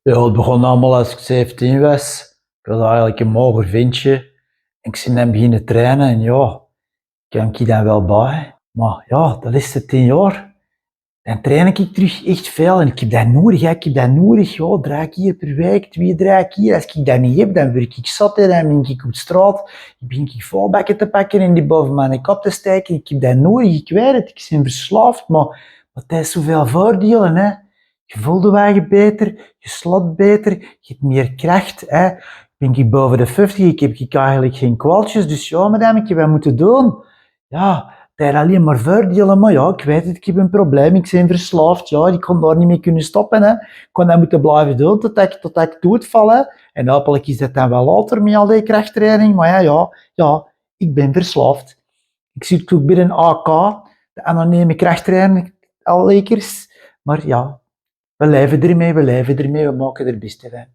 Ja, het begon allemaal als ik 17 was. Ik was eigenlijk een mager ventje. En ik ben dan beginnen trainen en ja, kan ik dan wel bij. Maar ja, de laatste 10 jaar, dan train ik terug echt veel en ik heb dat nodig. Hè. Ik heb dat nodig, ja, 3 keer per week, 2, 3 keer. Als ik dat niet heb, dan word ik zat en dan ben ik op straat. Ik begin ik vuilbakken te pakken en die boven mijn kop te steken. Ik heb dat nodig, ik weet het, ik ben verslaafd, maar het heeft zoveel voordelen. Hè. Je voelt je beter, je slaapt beter, je hebt meer kracht. Hè. Ben ik boven de 50, ik heb eigenlijk geen kwaaltjes, dus ja, madame, ik heb wat moeten doen. Ja, het heeft alleen maar voordelen, maar ja, ik weet het, ik heb een probleem, ik ben verslaafd, ja, ik kon daar niet mee kunnen stoppen, hè. Ik kon dat moeten blijven doen tot ik doodval, hè. En hopelijk is dat dan wel later met al die krachttraining, maar ja, ik ben verslaafd. Ik zit ook bij een AK, de anonieme krachttraining, al lekers, maar ja, we leven ermee, we maken er het beste van.